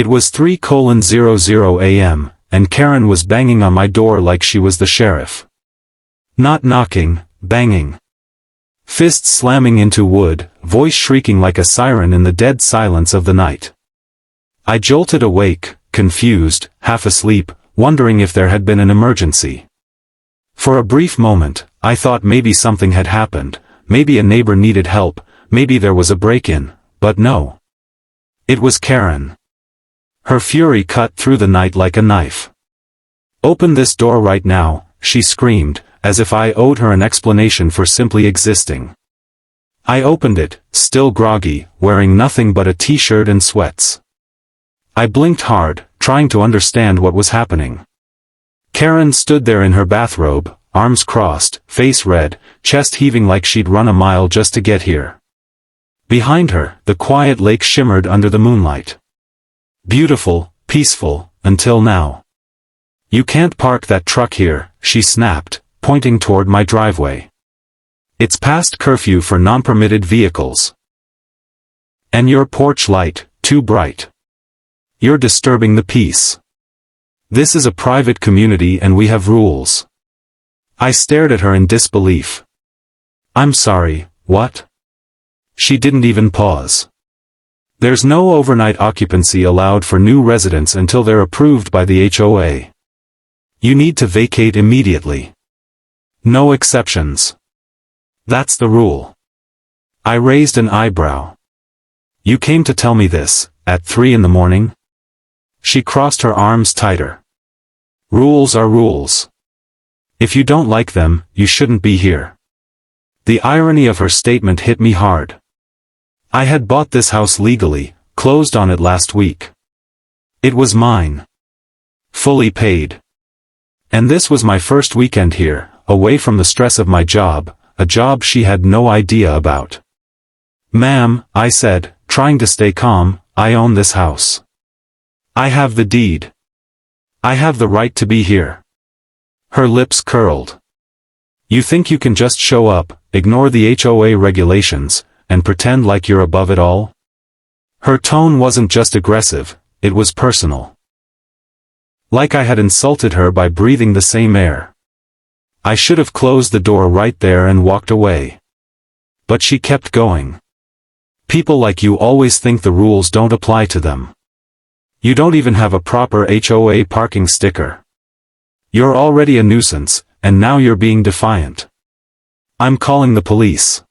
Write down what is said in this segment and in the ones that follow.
It was 3:00 a.m., and Karen was banging on my door like she was the sheriff. Not knocking, banging. Fists slamming into wood, voice shrieking like a siren in the dead silence of the night. I jolted awake, confused, half asleep, wondering if there had been an emergency. For a brief moment, I thought maybe something had happened, maybe a neighbor needed help, maybe there was a break-in, but no. It was Karen. Her fury cut through the night like a knife. "Open this door right now," she screamed, as if I owed her an explanation for simply existing. I opened it, still groggy, wearing nothing but a t-shirt and sweats. I blinked hard, trying to understand what was happening. Karen stood there in her bathrobe, arms crossed, face red, chest heaving like she'd run a mile just to get here. Behind her, the quiet lake shimmered under the moonlight. Beautiful, peaceful, until now. "You can't park that truck here," she snapped, pointing toward my driveway. "It's past curfew for non-permitted vehicles. And your porch light, too bright. You're disturbing the peace. This is a private community and we have rules." I stared at her in disbelief. "I'm sorry, what?" She didn't even pause. "There's no overnight occupancy allowed for new residents until they're approved by the HOA. You need to vacate immediately. No exceptions. That's the rule." I raised an eyebrow. "You came to tell me this, at 3 in the morning?" She crossed her arms tighter. "Rules are rules. If you don't like them, you shouldn't be here." The irony of her statement hit me hard. I had bought this house legally, closed on it last week. It was mine. Fully paid. And this was my first weekend here, away from the stress of my job, a job she had no idea about. "Ma'am," I said, trying to stay calm, "I own this house. I have the deed. I have the right to be here." Her lips curled. "You think you can just show up, ignore the HOA regulations, and pretend like you're above it all?" Her tone wasn't just aggressive, it was personal. Like I had insulted her by breathing the same air. I should have closed the door right there and walked away. But she kept going. "People like you always think the rules don't apply to them. You don't even have a proper HOA parking sticker. You're already a nuisance, and now you're being defiant. I'm calling the police."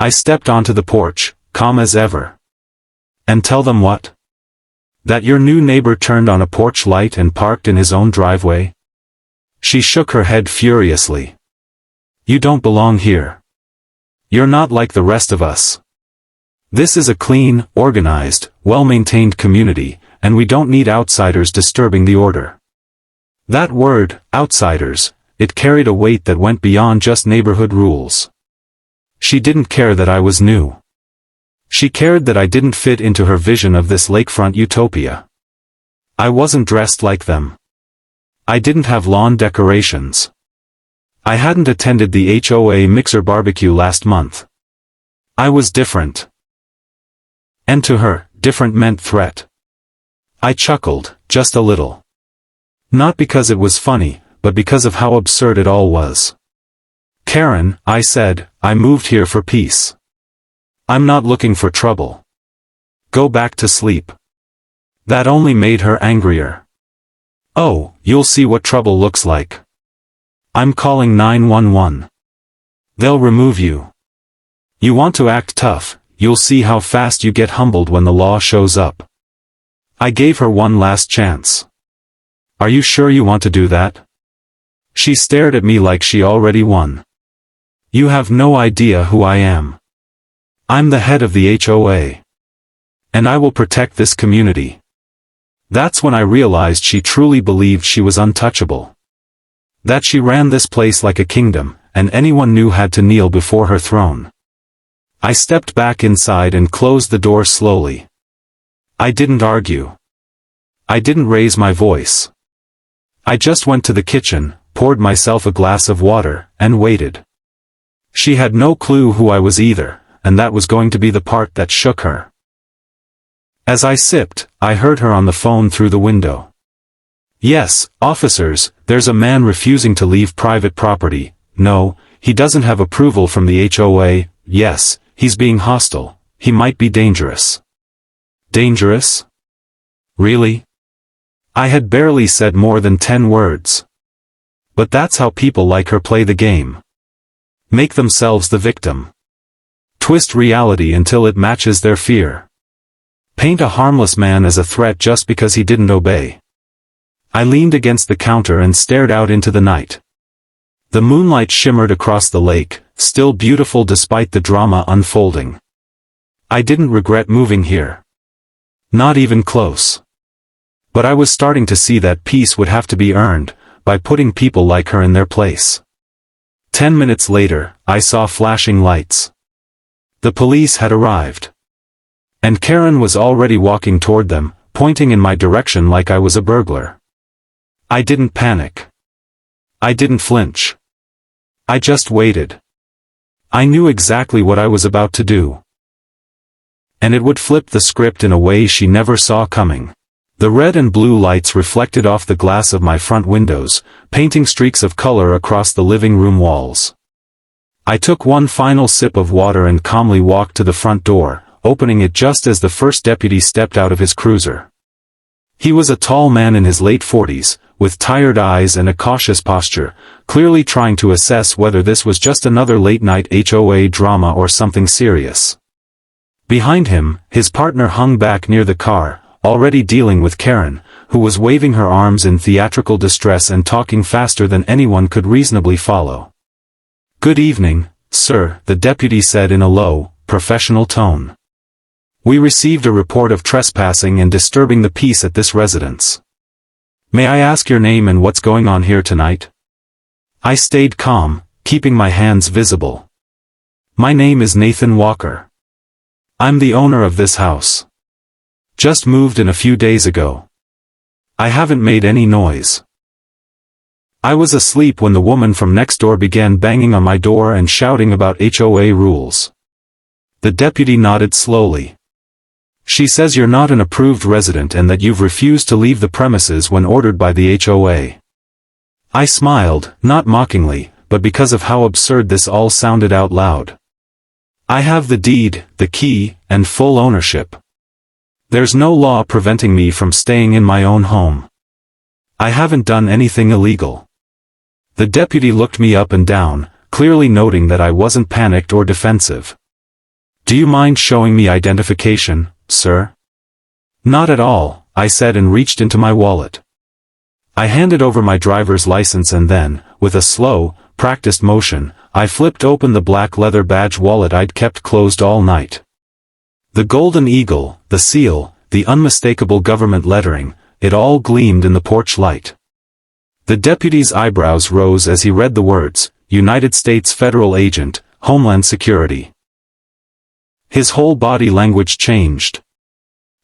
I stepped onto the porch, calm as ever. "And tell them what? That your new neighbor turned on a porch light and parked in his own driveway?" She shook her head furiously. "You don't belong here. You're not like the rest of us. This is a clean, organized, well-maintained community, and we don't need outsiders disturbing the order." That word, outsiders, it carried a weight that went beyond just neighborhood rules. She didn't care that I was new. She cared that I didn't fit into her vision of this lakefront utopia. I wasn't dressed like them. I didn't have lawn decorations. I hadn't attended the HOA mixer barbecue last month. I was different. And to her, different meant threat. I chuckled, just a little. Not because it was funny, but because of how absurd it all was. "Karen," I said, "I moved here for peace. I'm not looking for trouble. Go back to sleep." That only made her angrier. "Oh, you'll see what trouble looks like. I'm calling 911. They'll remove you. You want to act tough, you'll see how fast you get humbled when the law shows up." I gave her one last chance. "Are you sure you want to do that?" She stared at me like she already won. "You have no idea who I am. I'm the head of the HOA. And I will protect this community." That's when I realized she truly believed she was untouchable. That she ran this place like a kingdom, and anyone new had to kneel before her throne. I stepped back inside and closed the door slowly. I didn't argue. I didn't raise my voice. I just went to the kitchen, poured myself a glass of water, and waited. She had no clue who I was either, and that was going to be the part that shook her. As I sipped, I heard her on the phone through the window. Yes, officers, there's a man refusing to leave private property. No, he doesn't have approval from the HOA. Yes, he's being hostile. He might be dangerous. Dangerous? Really? I had barely said more than 10 words. But that's how people like her play the game. Make themselves the victim. Twist reality until it matches their fear. Paint a harmless man as a threat just because he didn't obey. I leaned against the counter and stared out into the night. The moonlight shimmered across the lake, still beautiful despite the drama unfolding. I didn't regret moving here. Not even close. But I was starting to see that peace would have to be earned, by putting people like her in their place. 10 minutes later, I saw flashing lights. The police had arrived. And Karen was already walking toward them, pointing in my direction like I was a burglar. I didn't panic. I didn't flinch. I just waited. I knew exactly what I was about to do. And it would flip the script in a way she never saw coming. The red and blue lights reflected off the glass of my front windows, painting streaks of color across the living room walls. I took one final sip of water and calmly walked to the front door, opening it just as the first deputy stepped out of his cruiser. He was a tall man in his late 40s, with tired eyes and a cautious posture, clearly trying to assess whether this was just another late-night HOA drama or something serious. Behind him, his partner hung back near the car, already dealing with Karen, who was waving her arms in theatrical distress and talking faster than anyone could reasonably follow. "Good evening, sir," the deputy said in a low, professional tone. "We received a report of trespassing and disturbing the peace at this residence. May I ask your name and what's going on here tonight?" I stayed calm, keeping my hands visible. "My name is Nathan Walker. I'm the owner of this house. Just moved in a few days ago. I haven't made any noise. I was asleep when the woman from next door began banging on my door and shouting about HOA rules." The deputy nodded slowly. "She says you're not an approved resident and that you've refused to leave the premises when ordered by the HOA. I smiled, not mockingly, but because of how absurd this all sounded out loud. "I have the deed, the key, and full ownership. There's no law preventing me from staying in my own home. I haven't done anything illegal." The deputy looked me up and down, clearly noting that I wasn't panicked or defensive. "Do you mind showing me identification, sir?" "Not at all," I said and reached into my wallet. I handed over my driver's license and then, with a slow, practiced motion, I flipped open the black leather badge wallet I'd kept closed all night. The golden eagle, the seal, the unmistakable government lettering, it all gleamed in the porch light. The deputy's eyebrows rose as he read the words, "United States Federal Agent, Homeland Security." His whole body language changed.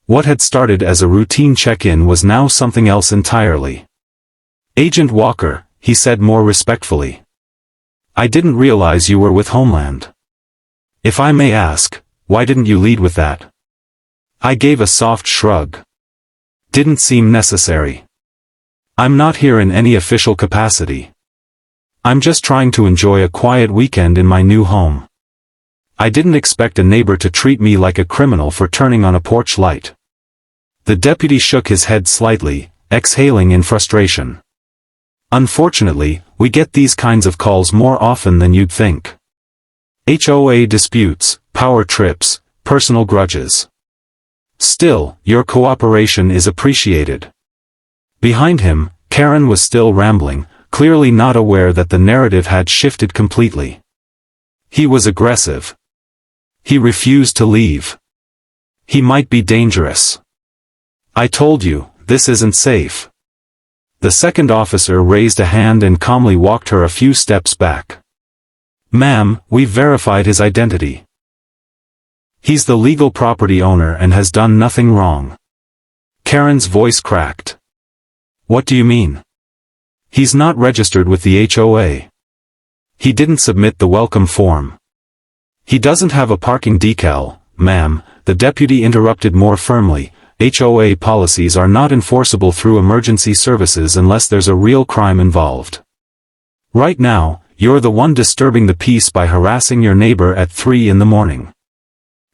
What had started as a routine check-in was now something else entirely. "Agent Walker," he said more respectfully. "I didn't realize you were with Homeland. If I may ask, why didn't you lead with that?" I gave a soft shrug. "Didn't seem necessary. I'm not here in any official capacity. I'm just trying to enjoy a quiet weekend in my new home. I didn't expect a neighbor to treat me like a criminal for turning on a porch light." The deputy shook his head slightly, exhaling in frustration. "Unfortunately, we get these kinds of calls more often than you'd think. HOA disputes, power trips, personal grudges. Still, your cooperation is appreciated." Behind him, Karen was still rambling, clearly not aware that the narrative had shifted completely. "He was aggressive. He refused to leave. He might be dangerous. I told you, this isn't safe." The second officer raised a hand and calmly walked her a few steps back. "Ma'am, we've verified his identity. He's the legal property owner and has done nothing wrong." Karen's voice cracked. "What do you mean? He's not registered with the HOA. He didn't submit the welcome form. He doesn't have a parking decal, ma'am," the deputy interrupted more firmly. "HOA policies are not enforceable through emergency services unless there's a real crime involved. Right now, you're the one disturbing the peace by harassing your neighbor at 3 in the morning."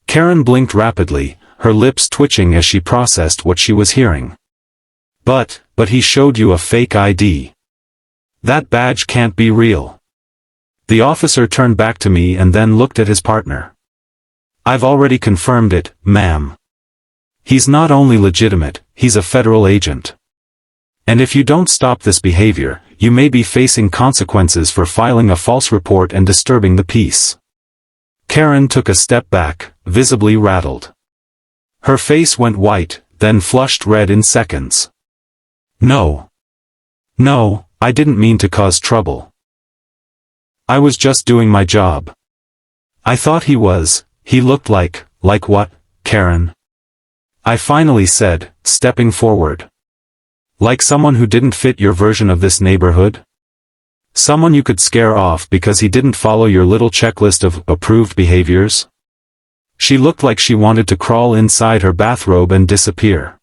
Karen blinked rapidly, her lips twitching as she processed what she was hearing. But he showed you a fake ID. That badge can't be real." The officer turned back to me and then looked at his partner. "I've already confirmed it, ma'am. He's not only legitimate, he's a federal agent. And if you don't stop this behavior, you may be facing consequences for filing a false report and disturbing the peace." Karen took a step back, visibly rattled. Her face went white, then flushed red in seconds. No, I didn't mean to cause trouble. I was just doing my job." "I thought he looked like what, Karen?" I finally said, stepping forward. "Like someone who didn't fit your version of this neighborhood? Someone you could scare off because he didn't follow your little checklist of approved behaviors?" She looked like she wanted to crawl inside her bathrobe and disappear.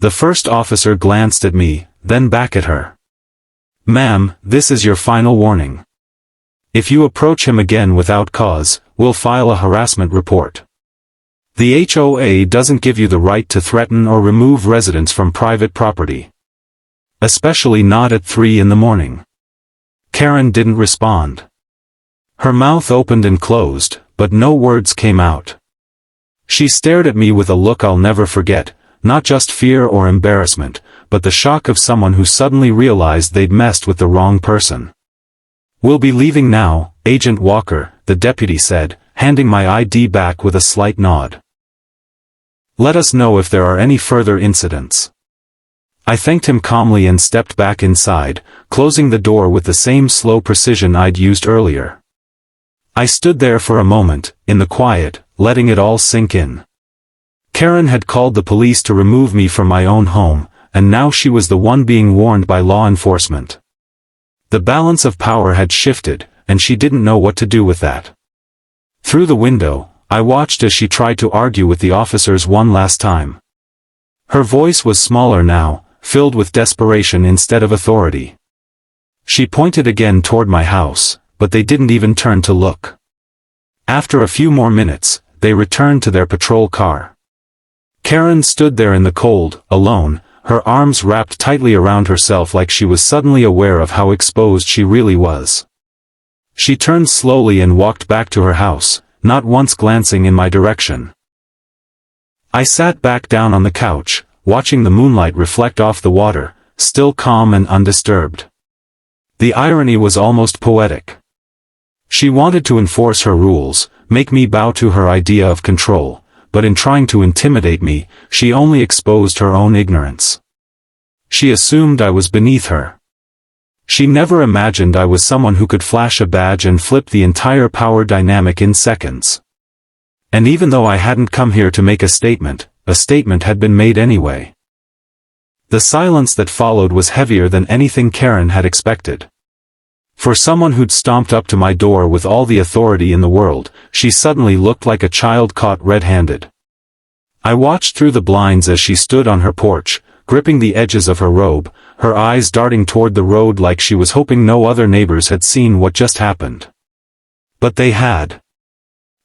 The first officer glanced at me, then back at her. "Ma'am, this is your final warning. If you approach him again without cause, we'll file a harassment report. The HOA doesn't give you the right to threaten or remove residents from private property. Especially not at 3 in the morning." Karen didn't respond. Her mouth opened and closed, but no words came out. She stared at me with a look I'll never forget, not just fear or embarrassment, but the shock of someone who suddenly realized they'd messed with the wrong person. "We'll be leaving now, Agent Walker," the deputy said, handing my ID back with a slight nod. "Let us know if there are any further incidents." I thanked him calmly and stepped back inside, closing the door with the same slow precision I'd used earlier. I stood there for a moment, in the quiet, letting it all sink in. Karen had called the police to remove me from my own home, and now she was the one being warned by law enforcement. The balance of power had shifted, and she didn't know what to do with that. Through the window, I watched as she tried to argue with the officers one last time. Her voice was smaller now, filled with desperation instead of authority. She pointed again toward my house, but they didn't even turn to look. After a few more minutes, they returned to their patrol car. Karen stood there in the cold, alone, her arms wrapped tightly around herself like she was suddenly aware of how exposed she really was. She turned slowly and walked back to her house, not once glancing in my direction. I sat back down on the couch, watching the moonlight reflect off the water, still calm and undisturbed. The irony was almost poetic. She wanted to enforce her rules, make me bow to her idea of control, but in trying to intimidate me, she only exposed her own ignorance. She assumed I was beneath her. She never imagined I was someone who could flash a badge and flip the entire power dynamic in seconds. And even though I hadn't come here to make a statement had been made anyway. The silence that followed was heavier than anything Karen had expected. For someone who'd stomped up to my door with all the authority in the world, she suddenly looked like a child caught red-handed. I watched through the blinds as she stood on her porch, gripping the edges of her robe, her eyes darting toward the road like she was hoping no other neighbors had seen what just happened. But they had.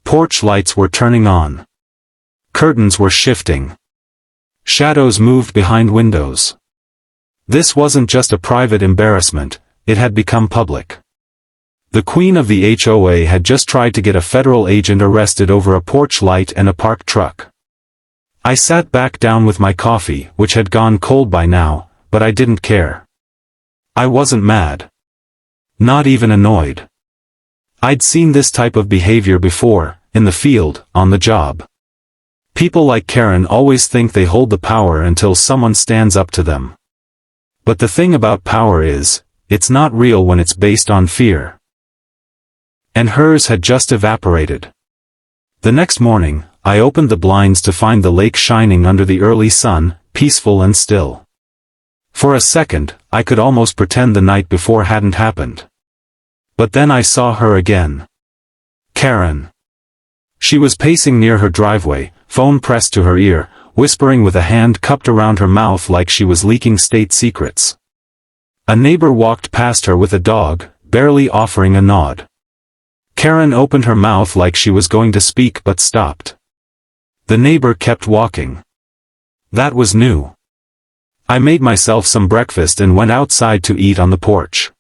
Porch lights were turning on. Curtains were shifting. Shadows moved behind windows. This wasn't just a private embarrassment, it had become public. The queen of the HOA had just tried to get a federal agent arrested over a porch light and a parked truck. I sat back down with my coffee, which had gone cold by now, but I didn't care. I wasn't mad. Not even annoyed. I'd seen this type of behavior before, in the field, on the job. People like Karen always think they hold the power until someone stands up to them. But the thing about power is, it's not real when it's based on fear. And hers had just evaporated. The next morning, I opened the blinds to find the lake shining under the early sun, peaceful and still. For a second, I could almost pretend the night before hadn't happened. But then I saw her again. Karen. She was pacing near her driveway, phone pressed to her ear, whispering with a hand cupped around her mouth like she was leaking state secrets. A neighbor walked past her with a dog, barely offering a nod. Karen opened her mouth like she was going to speak but stopped. The neighbor kept walking. That was new. I made myself some breakfast and went outside to eat on the porch.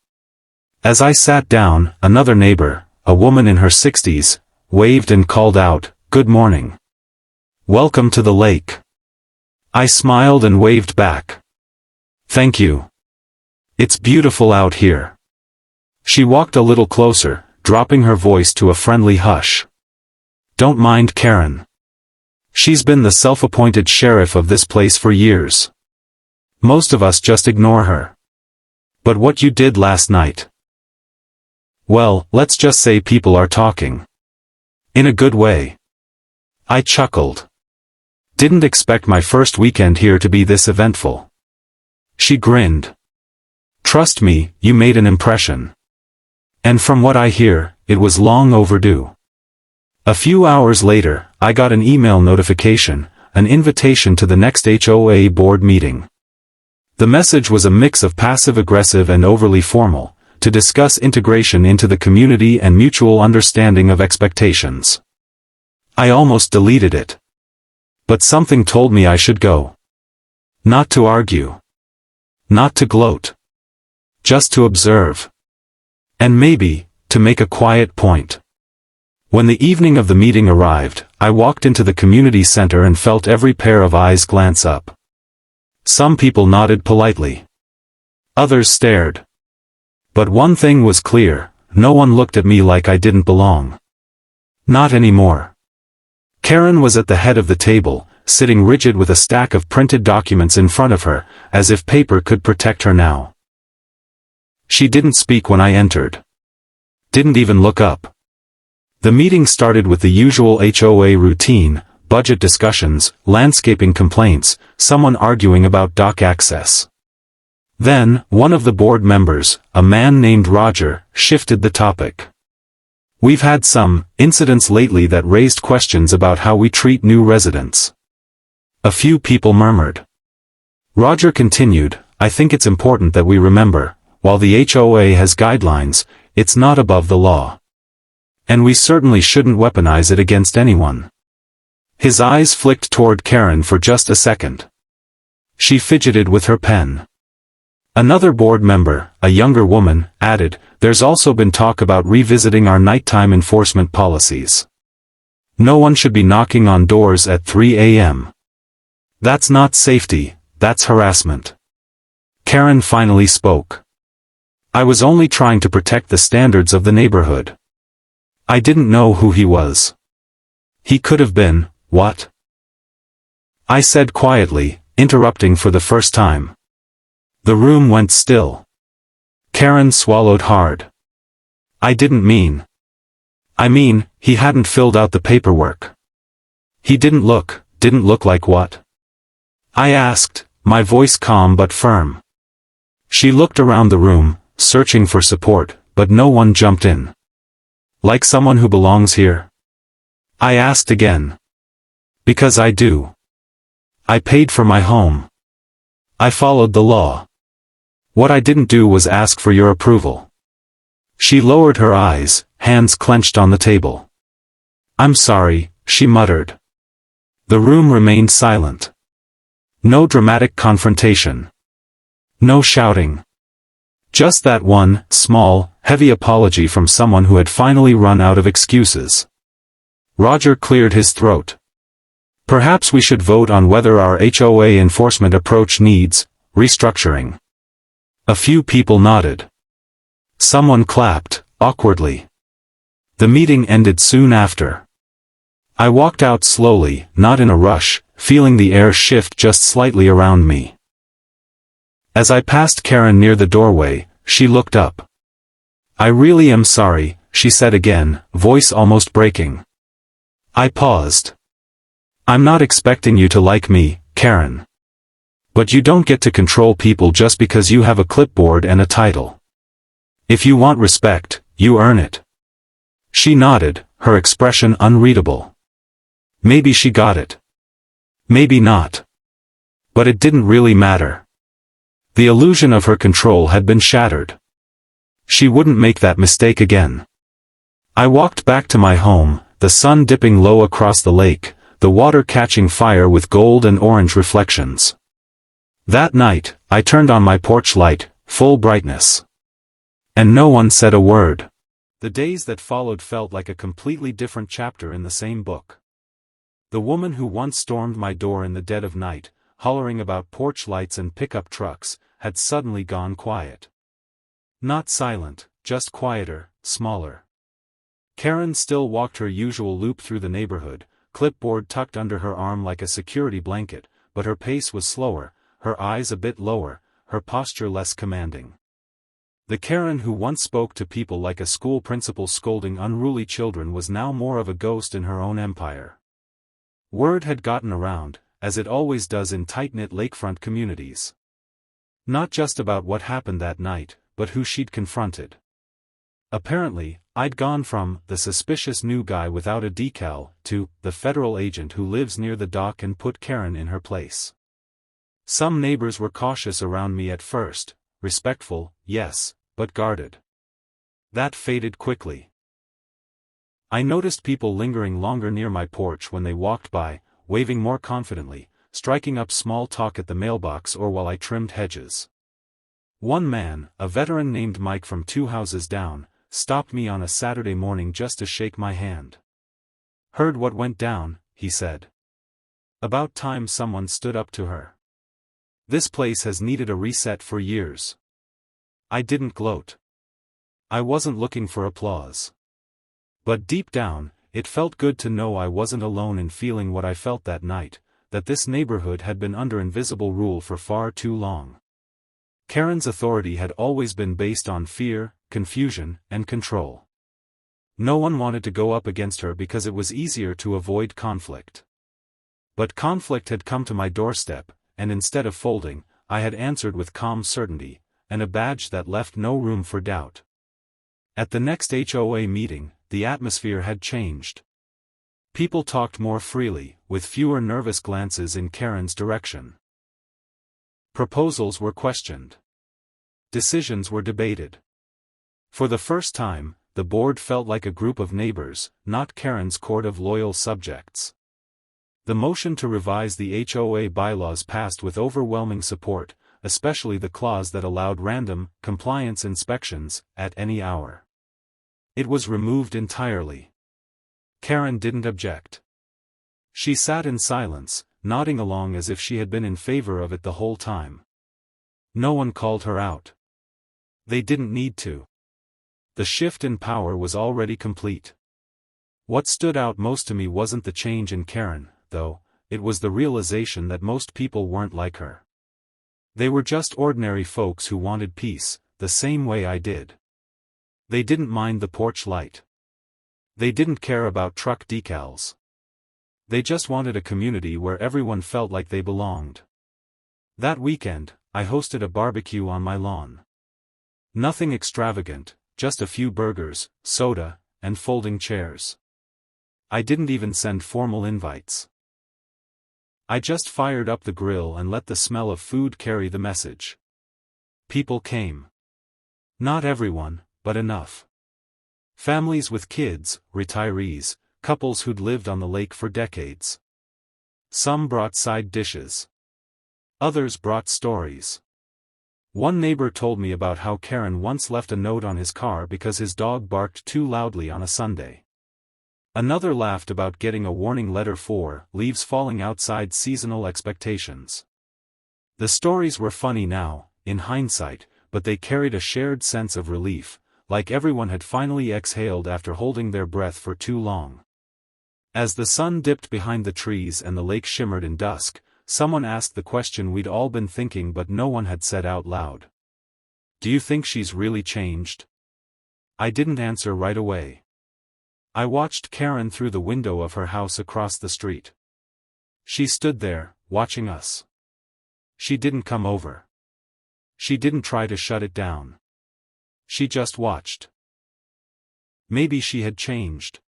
As I sat down, another neighbor, a woman in her 60s, waved and called out, "Good morning. Welcome to the lake." I smiled and waved back. "Thank you. It's beautiful out here." She walked a little closer, dropping her voice to a friendly hush. "Don't mind Karen. She's been the self-appointed sheriff of this place for years. Most of us just ignore her. But what you did last night... well, let's just say people are talking. In a good way." I chuckled. Didn't expect my first weekend here to be this eventful. She grinned. "Trust me, you made an impression. And from what I hear, it was long overdue." A few hours later, I got an email notification, an invitation to the next HOA board meeting. The message was a mix of passive-aggressive and overly formal, to discuss integration into the community and mutual understanding of expectations. I almost deleted it. But something told me I should go. Not to argue. Not to gloat. Just to observe. And maybe, to make a quiet point. When the evening of the meeting arrived, I walked into the community center and felt every pair of eyes glance up. Some people nodded politely. Others stared. But one thing was clear, no one looked at me like I didn't belong. Not anymore. Karen was at the head of the table, sitting rigid with a stack of printed documents in front of her, as if paper could protect her now. She didn't speak when I entered. Didn't even look up. The meeting started with the usual HOA routine, budget discussions, landscaping complaints, someone arguing about dock access. Then, one of the board members, a man named Roger, shifted the topic. "We've had some incidents lately that raised questions about how we treat new residents." A few people murmured. Roger continued, "I think it's important that we remember, while the HOA has guidelines, it's not above the law. And we certainly shouldn't weaponize it against anyone." His eyes flicked toward Karen for just a second. She fidgeted with her pen. Another board member, a younger woman, added, "There's also been talk about revisiting our nighttime enforcement policies. No one should be knocking on doors at 3 a.m. That's not safety, that's harassment." Karen finally spoke. "I was only trying to protect the standards of the neighborhood. I didn't know who he was. He could have been, what?" I said quietly, interrupting for the first time. The room went still. Karen swallowed hard. "I didn't mean. I mean, he hadn't filled out the paperwork." He didn't look like what?" I asked, my voice calm but firm. She looked around the room, searching for support, but no one jumped in. "Like someone who belongs here?" I asked again. "Because I do. I paid for my home. I followed the law. What I didn't do was ask for your approval." She lowered her eyes, hands clenched on the table. "I'm sorry," she muttered. The room remained silent. No dramatic confrontation. No shouting. Just that one, small, heavy apology from someone who had finally run out of excuses. Roger cleared his throat. "Perhaps we should vote on whether our HOA enforcement approach needs restructuring." A few people nodded. Someone clapped, awkwardly. The meeting ended soon after. I walked out slowly, not in a rush, feeling the air shift just slightly around me. As I passed Karen near the doorway, she looked up. "I really am sorry," she said again, voice almost breaking. I paused. "I'm not expecting you to like me, Karen. But you don't get to control people just because you have a clipboard and a title. If you want respect, you earn it." She nodded, her expression unreadable. Maybe she got it. Maybe not. But it didn't really matter. The illusion of her control had been shattered. She wouldn't make that mistake again. I walked back to my home, the sun dipping low across the lake, the water catching fire with gold and orange reflections. That night, I turned on my porch light, full brightness. And no one said a word. The days that followed felt like a completely different chapter in the same book. The woman who once stormed my door in the dead of night, hollering about porch lights and pickup trucks, had suddenly gone quiet. Not silent, just quieter, smaller. Karen still walked her usual loop through the neighborhood, clipboard tucked under her arm like a security blanket, but her pace was slower, her eyes a bit lower, her posture less commanding. The Karen who once spoke to people like a school principal scolding unruly children was now more of a ghost in her own empire. Word had gotten around, as it always does in tight-knit lakefront communities. Not just about what happened that night, but who she'd confronted. Apparently, I'd gone from the suspicious new guy without a decal to the federal agent who lives near the dock and put Karen in her place. Some neighbors were cautious around me at first, respectful, yes, but guarded. That faded quickly. I noticed people lingering longer near my porch when they walked by, waving more confidently, striking up small talk at the mailbox or while I trimmed hedges. One man, a veteran named Mike from 2 houses down, stopped me on a Saturday morning just to shake my hand. "Heard what went down," he said. "About time someone stood up to her. This place has needed a reset for years." I didn't gloat. I wasn't looking for applause. But deep down, it felt good to know I wasn't alone in feeling what I felt that night, that this neighborhood had been under invisible rule for far too long. Karen's authority had always been based on fear, confusion, and control. No one wanted to go up against her because it was easier to avoid conflict. But conflict had come to my doorstep, and instead of folding, I had answered with calm certainty, and a badge that left no room for doubt. At the next HOA meeting, the atmosphere had changed. People talked more freely, with fewer nervous glances in Karen's direction. Proposals were questioned. Decisions were debated. For the first time, the board felt like a group of neighbors, not Karen's court of loyal subjects. The motion to revise the HOA bylaws passed with overwhelming support, especially the clause that allowed random, compliance inspections, at any hour. It was removed entirely. Karen didn't object. She sat in silence, nodding along as if she had been in favor of it the whole time. No one called her out. They didn't need to. The shift in power was already complete. What stood out most to me wasn't the change in Karen, though, it was the realization that most people weren't like her. They were just ordinary folks who wanted peace, the same way I did. They didn't mind the porch light. They didn't care about truck decals. They just wanted a community where everyone felt like they belonged. That weekend, I hosted a barbecue on my lawn. Nothing extravagant, just a few burgers, soda, and folding chairs. I didn't even send formal invites. I just fired up the grill and let the smell of food carry the message. People came. Not everyone, but enough. Families with kids, retirees, couples who'd lived on the lake for decades. Some brought side dishes. Others brought stories. One neighbor told me about how Karen once left a note on his car because his dog barked too loudly on a Sunday. Another laughed about getting a warning letter for leaves falling outside seasonal expectations. The stories were funny now, in hindsight, but they carried a shared sense of relief, like everyone had finally exhaled after holding their breath for too long. As the sun dipped behind the trees and the lake shimmered in dusk, someone asked the question we'd all been thinking but no one had said out loud. "Do you think she's really changed?" I didn't answer right away. I watched Karen through the window of her house across the street. She stood there, watching us. She didn't come over. She didn't try to shut it down. She just watched. Maybe she had changed.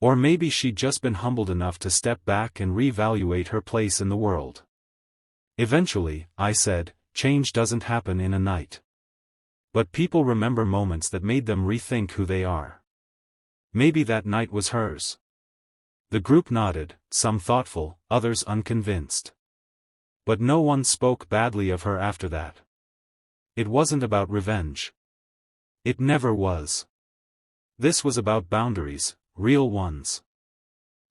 Or maybe she'd just been humbled enough to step back and reevaluate her place in the world. Eventually, I said, change doesn't happen in a night. But people remember moments that made them rethink who they are. Maybe that night was hers. The group nodded, some thoughtful, others unconvinced. But no one spoke badly of her after that. It wasn't about revenge. It never was. This was about boundaries, real ones.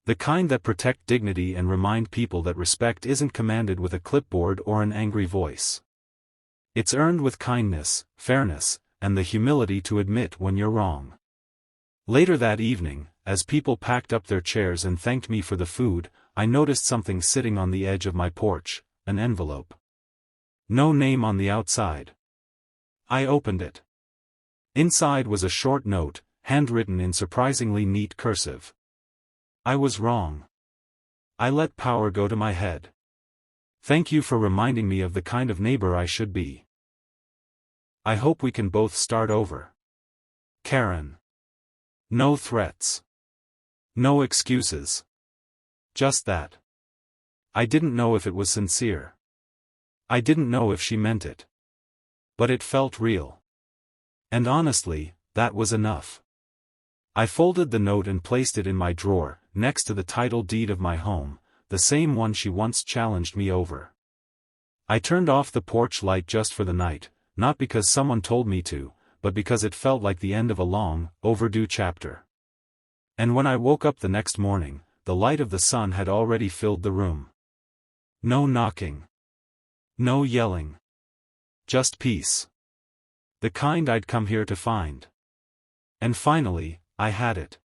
The kind that protect dignity and remind people that respect isn't commanded with a clipboard or an angry voice. It's earned with kindness, fairness, and the humility to admit when you're wrong. Later that evening, as people packed up their chairs and thanked me for the food, I noticed something sitting on the edge of my porch, an envelope. No name on the outside. I opened it. Inside was a short note, handwritten in surprisingly neat cursive. I was wrong. I let power go to my head. Thank you for reminding me of the kind of neighbor I should be. I hope we can both start over. Karen. No threats. No excuses. Just that. I didn't know if it was sincere. I didn't know if she meant it. But it felt real. And honestly, that was enough. I folded the note and placed it in my drawer, next to the title deed of my home, the same one she once challenged me over. I turned off the porch light just for the night, not because someone told me to, but because it felt like the end of a long, overdue chapter. And when I woke up the next morning, the light of the sun had already filled the room. No knocking. No yelling. Just peace. The kind I'd come here to find. And finally, I had it.